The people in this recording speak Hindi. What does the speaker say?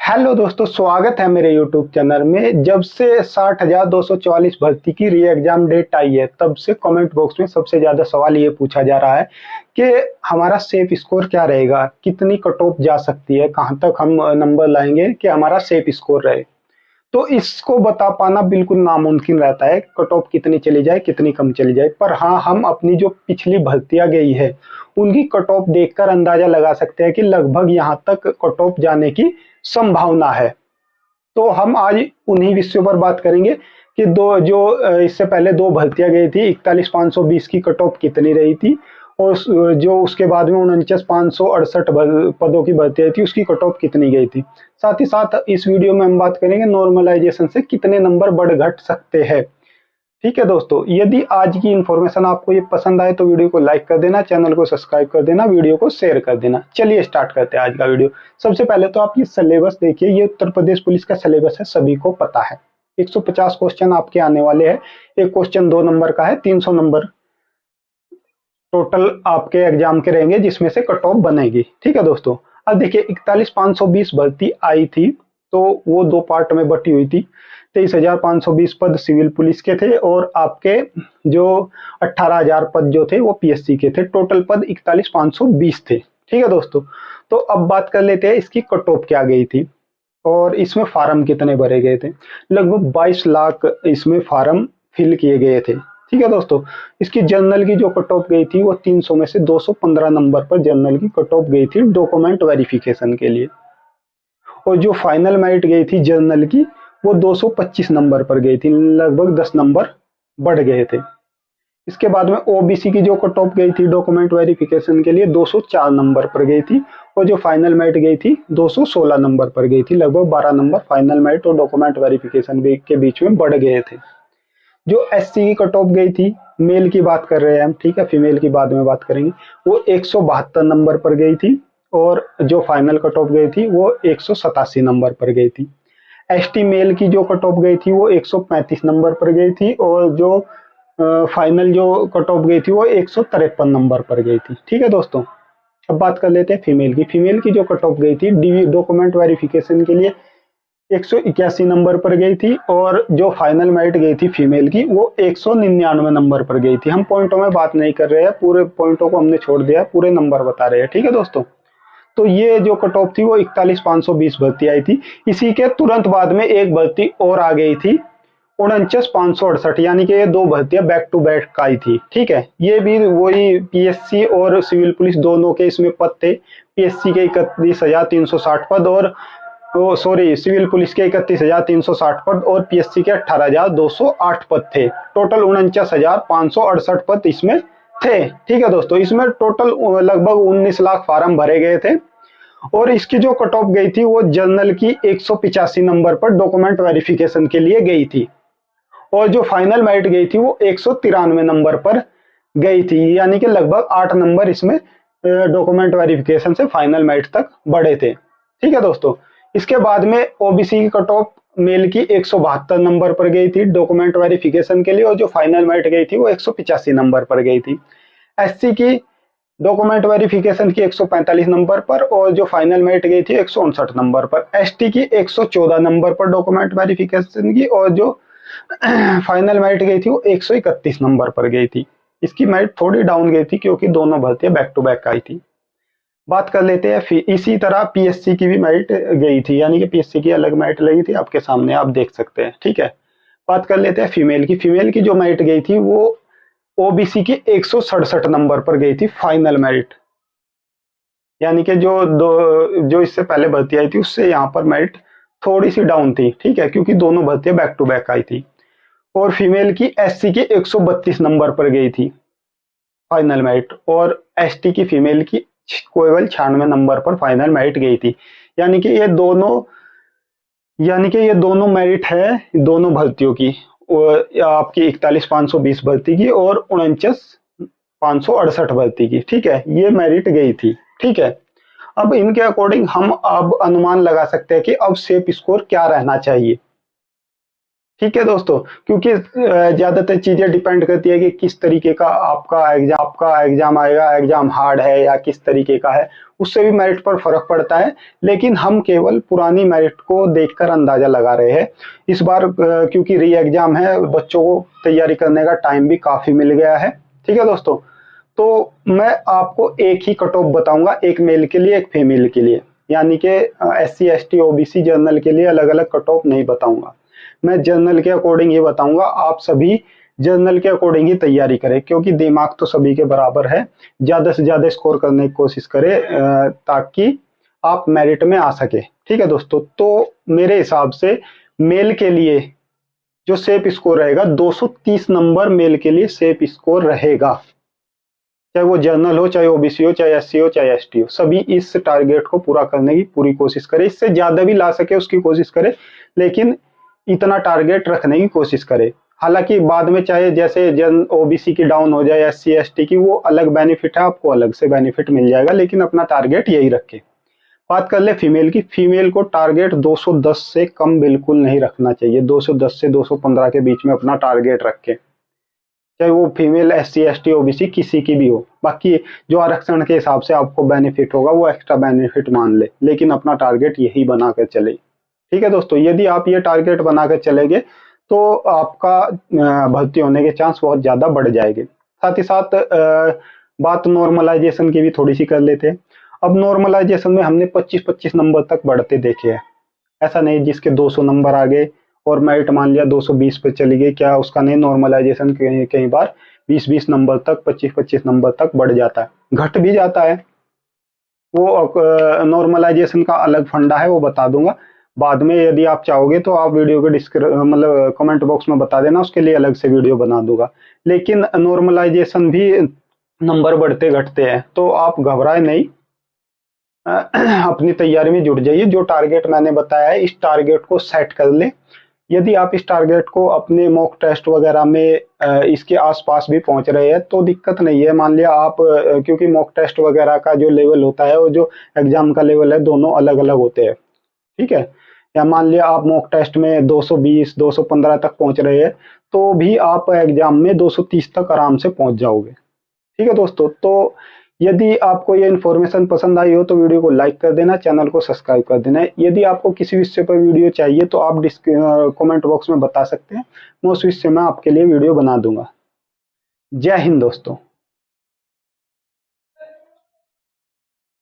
हेलो दोस्तों, स्वागत है मेरे यूट्यूब चैनल में। जब से 60,244 भर्ती की री एग्जाम डेट आई है, तब से कमेंट बॉक्स में सबसे ज़्यादा सवाल ये पूछा जा रहा है कि हमारा सेफ स्कोर क्या रहेगा, कितनी कट ऑफ जा सकती है, कहाँ तक हम नंबर लाएंगे कि हमारा सेफ स्कोर रहे। तो इसको बता पाना बिल्कुल नामुमकिन रहता है, कट ऑफ कितनी चली जाए, कितनी कम चली जाए। पर हाँ, हम अपनी जो पिछली भर्तियां गई है, उनकी कट ऑफ देखकर अंदाजा लगा सकते हैं कि लगभग यहाँ तक कट ऑफ जाने की संभावना है। तो हम आज उन्हीं विषयों पर बात करेंगे कि दो जो इससे पहले दो भर्तियां गई थी, 41,520 की कट ऑफ कितनी रही थी, और जो उसके बाद में 49,568 पदों की भर्ती आई थी, उसकी कट ऑफ कितनी गई थी। साथ ही साथ इस वीडियो में हम बात करेंगे नॉर्मलाइजेशन से कितने नंबर बढ़ घट सकते हैं। ठीक है दोस्तों, यदि आज की इन्फॉर्मेशन आपको ये पसंद आए तो वीडियो को लाइक कर देना, चैनल को सब्सक्राइब कर देना, वीडियो को शेयर कर देना। चलिए स्टार्ट करते हैं आज का वीडियो। सबसे पहले तो आप ये सिलेबस देखिए, ये उत्तर प्रदेश पुलिस का सिलेबस है, सभी को पता है। 150 क्वेश्चन आपके आने वाले हैं। एक क्वेश्चन 2 नंबर का है, 300 नंबर टोटल आपके एग्जाम के रहेंगे, जिसमें से कट ऑफ बनेगी। ठीक है दोस्तों, अब देखिए 41,520 भर्ती आई थी, तो वो दो पार्ट में बटी हुई थी। 23,520 पद सिविल पुलिस के थे, और आपके जो 18,000 पद जो थे वो पीएससी के थे। टोटल पद 41,520 थे। ठीक है दोस्तों, तो अब बात कर लेते हैं इसकी कट ऑफ क्या गई थी और इसमें फार्म कितने भरे गए थे। लगभग 22 लाख इसमें फार्म फिल किए गए थे। ठीक है दोस्तों, इसकी जनरल की जो कट ऑफ गई थी वो 300 में से 215 नंबर पर जनरल की कट ऑफ गई थी डॉक्यूमेंट वेरिफिकेशन के लिए। और जो फाइनल मेरिट गई थी जनरल की, वो 225 नंबर पर गई थी, लगभग 10 नंबर बढ़ गए थे। इसके बाद में ओबीसी की जो कट ऑफ गई थी डॉक्यूमेंट वेरिफिकेशन के लिए, 204 नंबर पर गई थी, और जो फाइनल मेरिट गई थी 216 नंबर पर गई थी। लगभग 12 नंबर फाइनल मेरिट और डॉक्यूमेंट वेरिफिकेशन के बीच में बढ़ गए थे। जो एससी की कट ऑफ गई थी, मेल की बात कर रहे हैं हम, ठीक है, फीमेल की बाद में बात करेंगे, वो 172 नंबर पर गई थी, और जो फाइनल कट ऑफ गई थी वो 187 नंबर पर गई थी। एसटी मेल की जो कट ऑफ गई थी वो 135 नंबर पर गई थी, और जो फाइनल जो कट ऑफ गई थी वो 153 नंबर पर गई थी। ठीक है दोस्तों, अब बात कर लेते हैं फीमेल की। फीमेल की जो कट ऑफ गई थी डीवी डॉक्यूमेंट वेरिफिकेशन के लिए 181 नंबर पर गई थी, और जो फाइनल मेरिट गई थी फीमेल की वो 199 नंबर पर गई थी। हम पॉइंटों में बात नहीं कर रहे हैं, पूरे पॉइंटों को हमने छोड़ दिया, पूरे नंबर बता रहे हैं। ठीक है दोस्तों, तो ये जो कट ऑफ थी वो 41,520 भर्ती आई थी। इसी के तुरंत बाद में एक भर्ती और आ गई थी, 49,568, यानी कि ये दो भर्तियां बैक टू बैक आई थी। ठीक है, ये भी वही पीएससी और सिविल पुलिस दोनों के इसमें पद थे। पीएससी के 31,360 पद, और सॉरी, सिविल पुलिस के 31,360 पद, और पीएससी के 18,208 पद थे। टोटल 49,568 पद इसमें थे। ठीक है दोस्तों, इसमें टोटल लगभग 19 लाख फार्म भरे गए थे, और इसकी जो कट ऑफ गई थी वो जनरल की 185 नंबर पर डॉक्यूमेंट वेरिफिकेशन के लिए गई थी, और जो फाइनल मेरिट गई थी वो 193 नंबर पर गई थी, यानी कि लगभग 8 नंबर इसमें डॉक्यूमेंट वेरिफिकेशन से फाइनल मेरिट तक बढ़े थे। ठीक है दोस्तों, इसके बाद में ओबीसी की कट ऑफ मेल की 172 नंबर पर गई थी डॉक्यूमेंट वेरिफिकेशन के लिए, और जो फाइनल मेरिट गई थी वो 185 नंबर पर गई थी। एससी की डॉक्यूमेंट वेरिफिकेशन की 145 नंबर पर, और जो फाइनल मेरिट गई थी 159 नंबर पर। एसटी की 114 नंबर पर डॉक्यूमेंट वेरिफिकेशन की, और जो फाइनल मेरिट गई थी वो 131 नंबर पर गई थी। इसकी मेरिट थोड़ी डाउन गई थी क्योंकि दोनों भर्तियां बैक टू बैक आई थी। बात कर लेते हैं इसी तरह पीएससी की भी मेरिट गई थी, यानी कि पीएससी की अलग मेरिट लगी थी, आपके सामने आप देख सकते हैं। ठीक है, बात कर लेते हैं फीमेल की। फीमेल की जो मेरिट गई थी वो ओबीसी की 167 नंबर पर गई थी फाइनल मेरिट, यानी कि जो इससे पहले भर्ती आई थी उससे यहाँ पर मेरिट थोड़ी सी डाउन थी। ठीक है, क्योंकि दोनों भर्तियां बैक टू बैक आई थी। और फीमेल की एससी की 132 नंबर पर गई थी फाइनल मेरिट, और एसटी की फीमेल की केवल 96 नंबर पर फाइनल मेरिट गई थी। यानी कि ये दोनों मेरिट है दोनों भर्तियों की, आपकी 41,520 भर्ती की और 49,568 भर्ती की। ठीक है, ये मेरिट गई थी। ठीक है, अब इनके अकॉर्डिंग हम अब अनुमान लगा सकते हैं कि अब सेफ स्कोर क्या रहना चाहिए। ठीक है दोस्तों, क्योंकि ज्यादातर चीजें डिपेंड करती है कि किस तरीके का आपका एग्जाम आएगा, एग्जाम हार्ड है या किस तरीके का है, उससे भी मेरिट पर फर्क पड़ता है। लेकिन हम केवल पुरानी मेरिट को देखकर अंदाजा लगा रहे हैं। इस बार क्योंकि री एग्जाम है, बच्चों को तैयारी करने का टाइम भी काफी मिल गया है। ठीक है दोस्तों, तो मैं आपको एक ही कट ऑफ बताऊंगा, एक मेल के लिए एक फीमेल के लिए, यानी कि SC ST OBC जनरल के लिए अलग अलग कट ऑफ नहीं बताऊंगा। मैं जनरल के अकॉर्डिंग ही बताऊंगा। आप सभी जनरल के अकॉर्डिंग ही तैयारी करें, क्योंकि दिमाग तो सभी के बराबर है। ज्यादा से ज्यादा स्कोर करने की कोशिश करें ताकि आप मेरिट में आ सके। ठीक है दोस्तों, तो मेरे हिसाब से मेल के लिए जो सेफ स्कोर रहेगा 230 नंबर मेल के लिए सेफ स्कोर रहेगा। चाहे वो जनरल हो, चाहे ओबीसी हो, चाहे SC हो, चाहे ST हो, सभी इस टारगेट को पूरा करने की पूरी कोशिश करें। इससे ज्यादा भी ला सके उसकी कोशिश करें, लेकिन इतना टारगेट रखने की कोशिश करें। हालांकि बाद में चाहे जैसे जन OBC की डाउन हो जाए, SC ST की, वो अलग बेनिफिट है, आपको अलग से बेनिफिट मिल जाएगा, लेकिन अपना टारगेट यही रखें। बात कर ले फीमेल की। फीमेल को टारगेट 210 से कम बिल्कुल नहीं रखना चाहिए। 210 से 215 के बीच में अपना टारगेट रखें, चाहे वो फीमेल SC ST OBC किसी की भी हो। बाकी जो आरक्षण के हिसाब से आपको बेनिफिट होगा वो एक्स्ट्रा बेनिफिट मान ले, लेकिन अपना टारगेट यही बना कर चले। ठीक है दोस्तों, यदि आप ये टारगेट बना कर चलेंगे तो आपका भर्ती होने के चांस बहुत ज्यादा बढ़ जाएंगे। साथ ही साथ बात नॉर्मलाइजेशन की भी थोड़ी सी कर लेते हैं। अब नॉर्मलाइजेशन में हमने 25-25 नंबर तक बढ़ते देखे हैं। ऐसा नहीं जिसके 200 नंबर आ गए और मेरिट मान लिया 220 पे चली गई, क्या उसका नहीं नॉर्मलाइजेशन कई कई बार 20-20 नंबर तक, 25-25 नंबर तक बढ़ जाता है, घट भी जाता है। वो नॉर्मलाइजेशन का अलग फंडा है, वो बता दूंगा बाद में। यदि आप चाहोगे तो आप वीडियो के मतलब कमेंट बॉक्स में बता देना, उसके लिए अलग से वीडियो बना दूंगा। लेकिन नॉर्मलाइजेशन भी नंबर बढ़ते घटते हैं, तो आप घबराए नहीं, अपनी तैयारी में जुट जाइए। जो टारगेट मैंने बताया है इस टारगेट को सेट कर ले। यदि आप इस टारगेट को अपने मॉक टेस्ट वगैरह में इसके आसपास भी पहुंच रहे हैं तो दिक्कत नहीं है। मान लिया आप क्योंकि मॉक टेस्ट वगैरह का जो लेवल होता है, वो जो एग्जाम का लेवल है, दोनों अलग अलग होते हैं। ठीक है, या मान लिया आप मॉक टेस्ट में 220 215 तक पहुंच रहे हैं, तो भी आप एग्जाम में 230 तक आराम से पहुंच जाओगे। ठीक है दोस्तों, तो यदि आपको ये इन्फॉर्मेशन पसंद आई हो तो वीडियो को लाइक कर देना, चैनल को सब्सक्राइब कर देना। यदि आपको किसी विषय पर वीडियो चाहिए तो आप कमेंट बॉक्स में बता सकते हैं, मैं उस विषय में आपके लिए वीडियो बना दूंगा। जय हिंद दोस्तों।